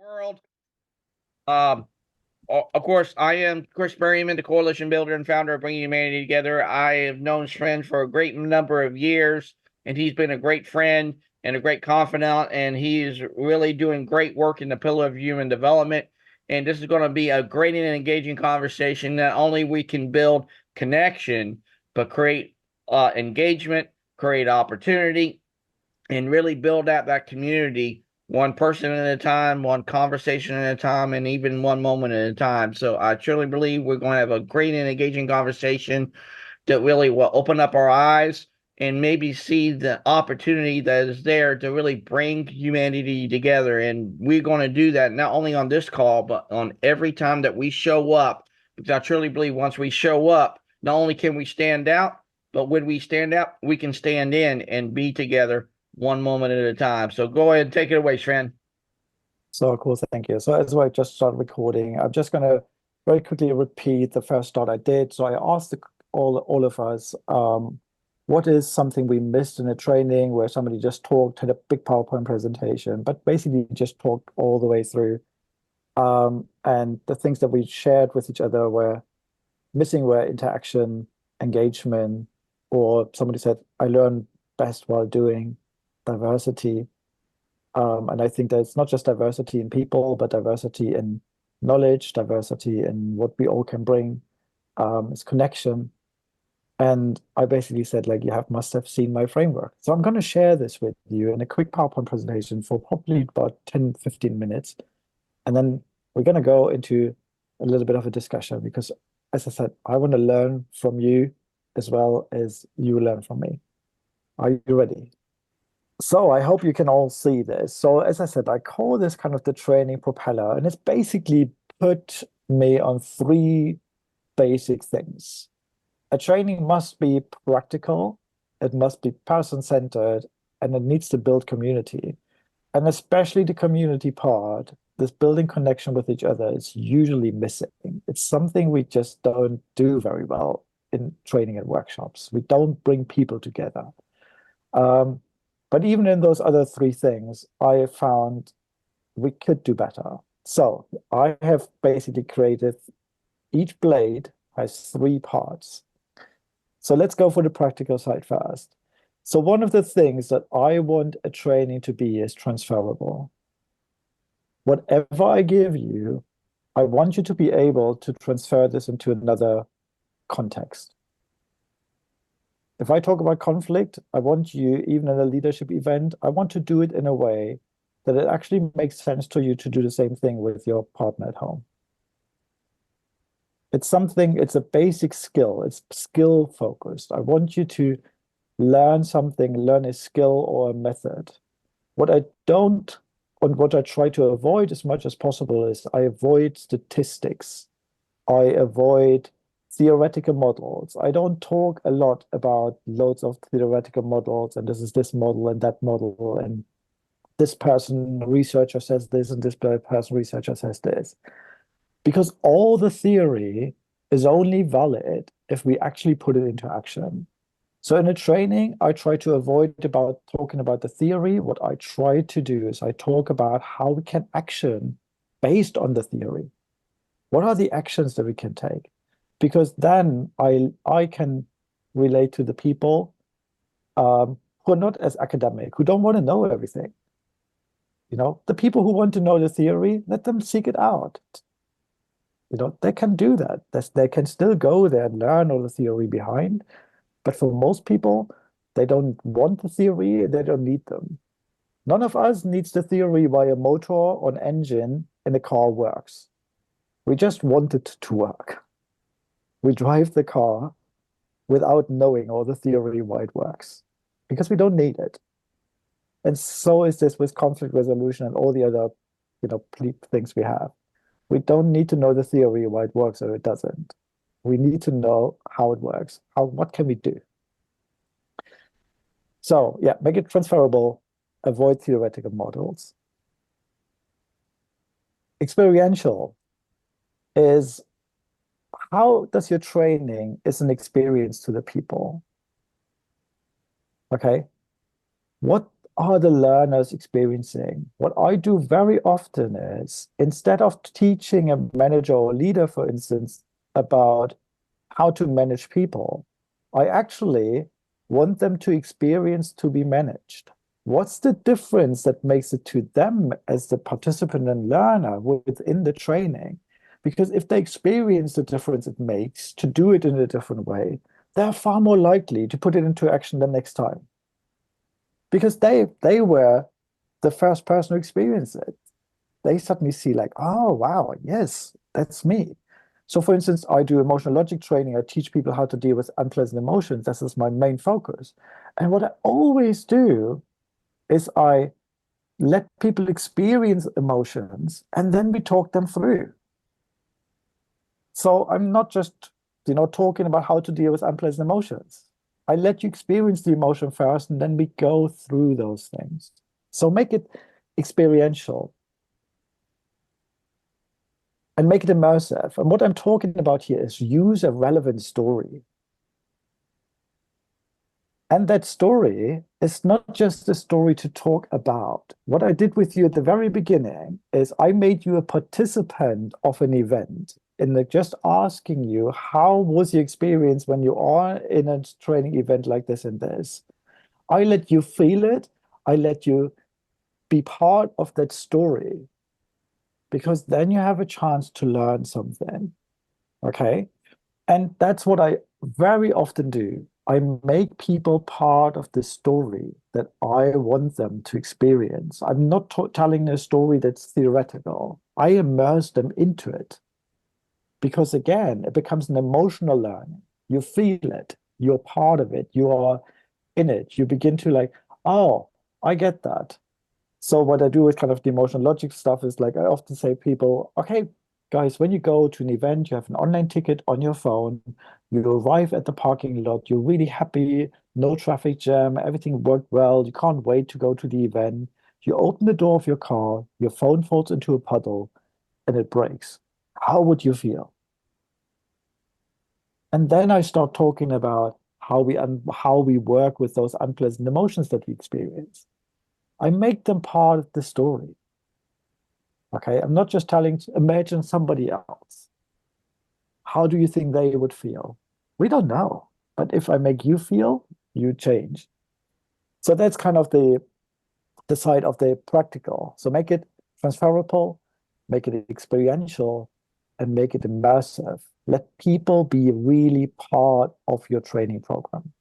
world. Um, of course, I am Chris Berryman, the coalition builder and founder of Bringing Humanity Together. I have known Sven for a great number of years, and he's been a great friend and a great confidant, and he's really doing great work in the pillar of human development. And this is going to be a great and engaging conversation. Not only we can build connection, but create engagement, create opportunity, and really build out that community one person at a time, one conversation at a time, and even one moment at a time. So I truly believe we're going to have a great and engaging conversation that really will open up our eyes and maybe see the opportunity that is there to really bring humanity together. And we're going to do that not only on this call, but on every time that we show up. Because I truly believe once we show up, not only can we stand out, but when we stand out, we can stand in and be together one moment at a time. So go ahead and take it away, Sven. So cool, thank you. So as I just started recording, I'm just going to very quickly repeat the first start I did. So I asked all of us, what is something we missed in a training where somebody just talked, had a big PowerPoint presentation, but basically just talked all the way through. And the things that we shared with each other were missing were interaction, engagement, or somebody said, I learn best while doing diversity. And I think that it's not just diversity in people, but diversity in knowledge, diversity in what we all can bring. It's connection. And I basically said, like, must have seen my framework. So I'm going to share this with you in a quick PowerPoint presentation for probably about 10, 15 minutes. And then we're going to go into a little bit of a discussion because, as I said, I want to learn from you as well as you learn from me. Are you ready? So I hope you can all see this. So as I said, I call this kind of the training propeller, and it's basically put me on three basic things. A training must be practical, it must be person-centered, and it needs to build community. And especially the community part, this building connection with each other is usually missing. It's something we just don't do very well in training and workshops. We don't bring people together. But even in those other three things, I have found we could do better. So I have basically created, each blade has three parts. So let's go for the practical side first. So one of the things that I want a training to be is transferable. Whatever I give you, I want you to be able to transfer this into another context. If I talk about conflict, I want you, even in a leadership event, I want to do it in a way that it actually makes sense to you to do the same thing with your partner at home. It's a basic skill. It's skill focused. I want you to learn something, learn a skill or a method. What I don't, and what I try to avoid as much as possible is I avoid statistics. I avoid theoretical models. I don't talk a lot about loads of theoretical models, and this is this model and that model, and this person researcher says this, and this person researcher says this. Because all the theory is only valid if we actually put it into action. So in a training, I try to avoid about talking about the theory. What I try to do is I talk about how we can action based on the theory. What are the actions that we can take? Because then I can relate to the people who are not as academic, who don't want to know everything. The people who want to know the theory, let them seek it out. They can do that. They can still go there and learn all the theory behind. But for most people, they don't want the theory, they don't need them. None of us needs the theory why a motor or an engine in a car works. We just want it to work. We drive the car without knowing all the theory why it works, because we don't need it. And so is this with conflict resolution and all the other, things we have. We don't need to know the theory why it works or it doesn't. We need to know how it works. What can we do? So yeah, make it transferable, avoid theoretical models. Experiential is how does your training is an experience to the people? Okay. What are the learners experiencing? What I do very often is, instead of teaching a manager or leader, for instance, about how to manage people, I actually want them to experience to be managed. What's the difference that makes it to them as the participant and learner within the training? Because if they experience the difference it makes to do it in a different way, they're far more likely to put it into action the next time. Because they were the first person who experienced it. They suddenly see like, oh wow, yes, that's me. So for instance, I do emotional logic training. I teach people how to deal with unpleasant emotions. This is my main focus. And what I always do is I let people experience emotions and then we talk them through. So I'm not just, talking about how to deal with unpleasant emotions. I let you experience the emotion first and then we go through those things. So make it experiential and make it immersive. And what I'm talking about here is use a relevant story. And that story is not just a story to talk about. What I did with you at the very beginning is I made you a participant of an event and just asking you, how was your experience when you are in a training event like this and this? I let you feel it. I let you be part of that story because then you have a chance to learn something. Okay. And that's what I very often do. I make people part of the story that I want them to experience. I'm not telling a story that's theoretical. I immerse them into it because, again, it becomes an emotional learning. You feel it, you're part of it, you are in it. You begin to like, oh, I get that. So what I do with kind of the emotional logic stuff is like I often say people, okay, guys, when you go to an event, you have an online ticket on your phone, you arrive at the parking lot, you're really happy, no traffic jam, everything worked well, you can't wait to go to the event. You open the door of your car, your phone falls into a puddle, and it breaks. How would you feel? And then I start talking about how we work with those unpleasant emotions that we experience. I make them part of the story. Okay, I'm not just telling, imagine somebody else. How do you think they would feel? We don't know. But if I make you feel, you change. So that's kind of the side of the practical. So make it transferable, make it experiential, and make it immersive. Let people be really part of your training program.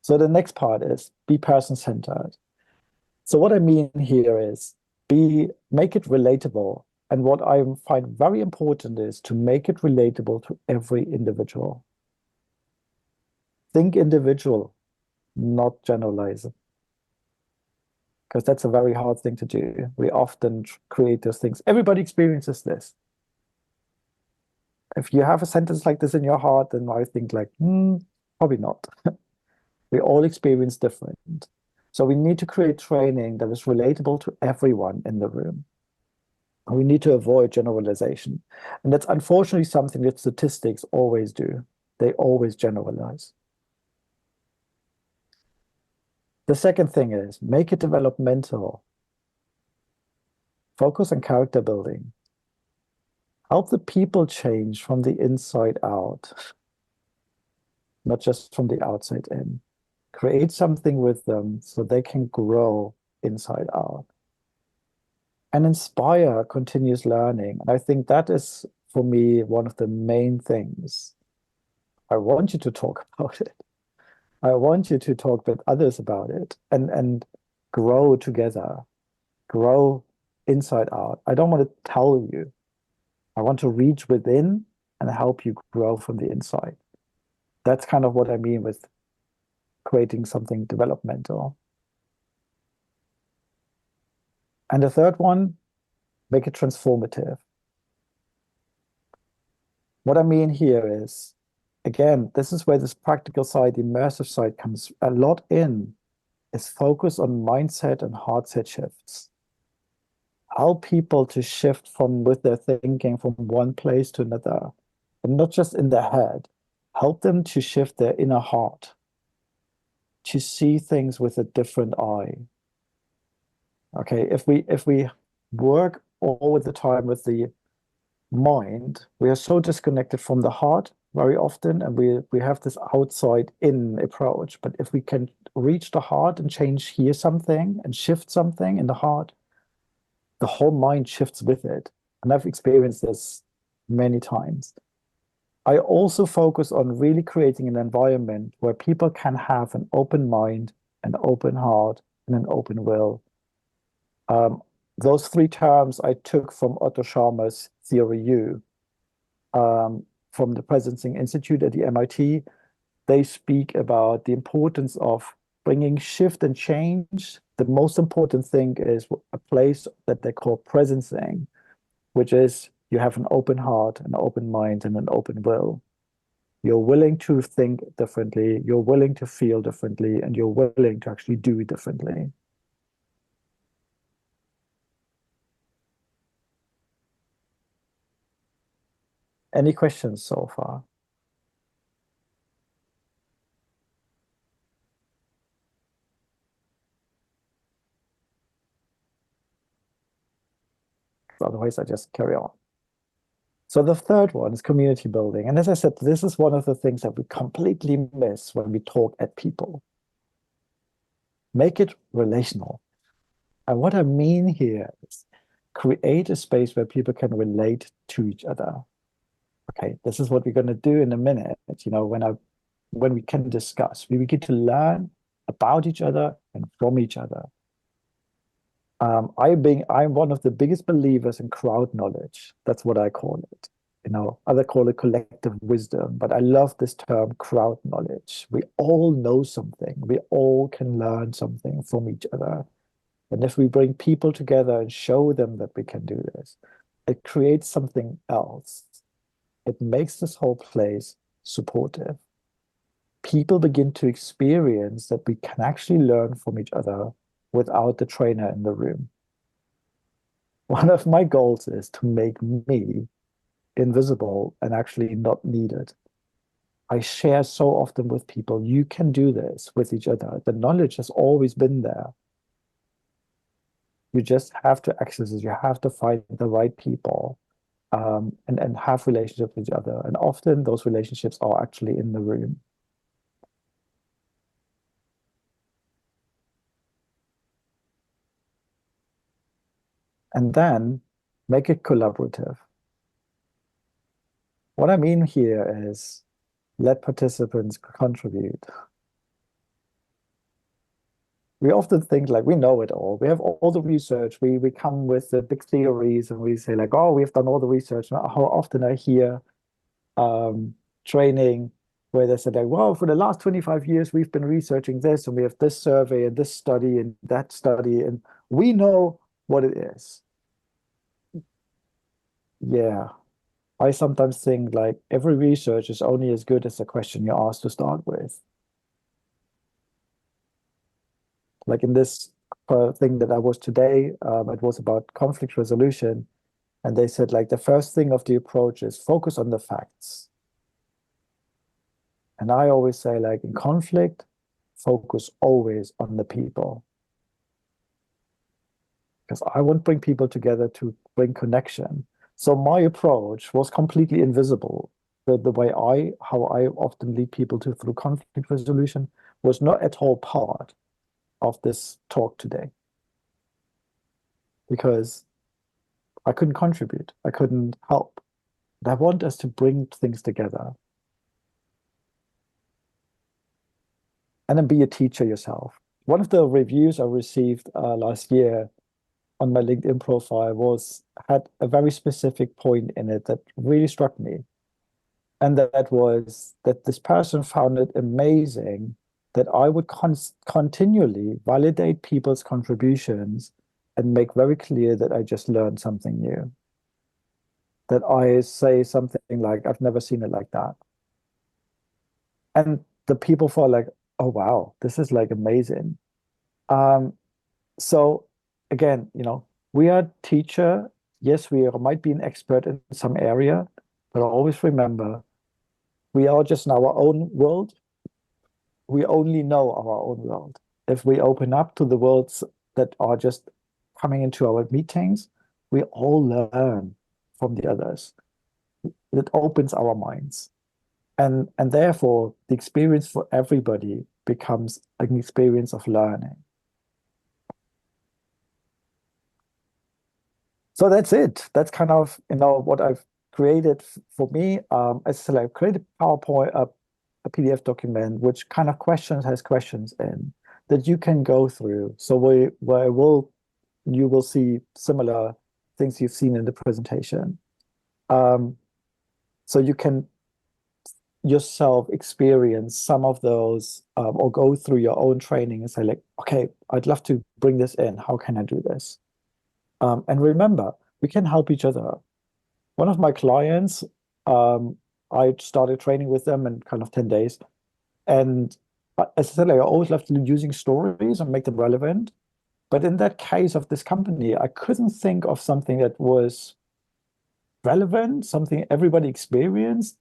So the next part is be person-centered. So what I mean here is make it relatable. And what I find very important is to make it relatable to every individual. Think individual, not generalize it, because that's a very hard thing to do. We often create those things. Everybody experiences this. If you have a sentence like this in your heart, then I think like, probably not. We all experience different. So we need to create training that is relatable to everyone in the room. We need to avoid generalization. And that's unfortunately something that statistics always do. They always generalize. The second thing is make it developmental. Focus on character building. Help the people change from the inside out, not just from the outside in. Create something with them so they can grow inside out. And inspire continuous learning. And I think that is, for me, one of the main things. I want you to talk about it. I want you to talk with others about it and grow together, grow inside out. I don't want to tell you. I want to reach within and help you grow from the inside. That's kind of what I mean with creating something developmental. And the third one, make it transformative. What I mean here is, again, this is where this practical side, the immersive side comes a lot in, is focus on mindset and heart set shifts. Help people to shift from with their thinking from one place to another, and not just in their head. Help them to shift their inner heart, to see things with a different eye. Okay, if we work all the time with the mind, we are so disconnected from the heart very often, and we have this outside in approach. But if we can reach the heart and change here something and shift something in the heart, the whole mind shifts with it. And I've experienced this many times. I also focus on really creating an environment where people can have an open mind, an open heart, and an open will. Those three terms I took from Otto Scharmer's Theory U, from the Presencing Institute at the MIT. They speak about the importance of bringing shift and change. The most important thing is a place that they call presencing, which is you have an open heart, an open mind, and an open will. You're willing to think differently, you're willing to feel differently, and you're willing to actually do it differently. Any questions so far? Otherwise, I just carry on. So the third one is community building. And as I said, this is one of the things that we completely miss when we talk at people. Make it relational. And what I mean here is create a space where people can relate to each other. Okay, this is what we're going to do in a minute. When we can discuss, we get to learn about each other and from each other. I'm one of the biggest believers in crowd knowledge. That's what I call it. Other call it collective wisdom, but I love this term crowd knowledge. We all know something. We all can learn something from each other. And if we bring people together and show them that we can do this, it creates something else. It makes this whole place supportive. People begin to experience that we can actually learn from each other without the trainer in the room. One of my goals is to make me invisible and actually not needed. I share so often with people, you can do this with each other. The knowledge has always been there. You just have to access it. You have to find the right people, and have relationships with each other. And often those relationships are actually in the room. And then make it collaborative. What I mean here is let participants contribute. We often think like we know it all. We have all the research. We come with the big theories and we say like, oh, we've done all the research. How often I hear training where they said like, well, for the last 25 years, we've been researching this and we have this survey and this study and that study, and we know what it is. Yeah. I sometimes think like every research is only as good as the question you asked to start with. Like in this thing that I was today, it was about conflict resolution. And they said like the first thing of the approach is focus on the facts. And I always say like in conflict, focus always on the people. Because I want to bring people together to bring connection. So my approach was completely invisible. The way how I often lead people through conflict resolution was not at all part of this talk today. Because I couldn't contribute. I couldn't help. And I want us to bring things together. And then be a teacher yourself. One of the reviews I received last year on my LinkedIn profile had a very specific point in it that really struck me. And that was that this person found it amazing that I would continually validate people's contributions and make very clear that I just learned something new. That I say something like, I've never seen it like that. And the people felt like, oh, wow, this is like amazing. So again, we are teacher. Yes, we might be an expert in some area, but always remember, we are just in our own world. we only know our own world. If we open up to the worlds that are just coming into our meetings, we all learn from the others. It opens our minds. And therefore, the experience for everybody becomes an experience of learning. So that's it. That's kind of, what I've created for me. As I said, I've created PowerPoint, a PDF document, which kind of has questions in that you can go through. So you will see similar things you've seen in the presentation. So you can yourself experience some of those, or go through your own training and say, like, okay, I'd love to bring this in. How can I do this? And remember, we can help each other. One of my clients, I started training with them in kind of 10 days. And as I said, like, I always love using stories and make them relevant. But in that case of this company, I couldn't think of something that was relevant, something everybody experienced,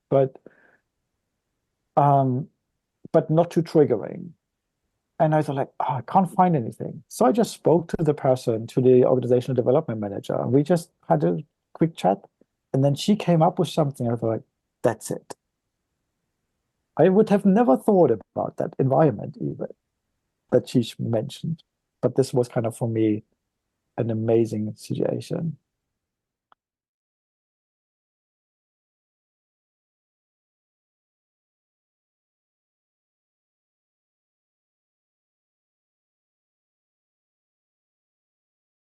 um, but not too triggering. And I was like, oh, I can't find anything. So I just spoke to the person, to the organizational development manager, and we just had a quick chat. And then she came up with something. I was like, that's it. I would have never thought about that environment even that she mentioned. But this was kind of, for me, an amazing situation.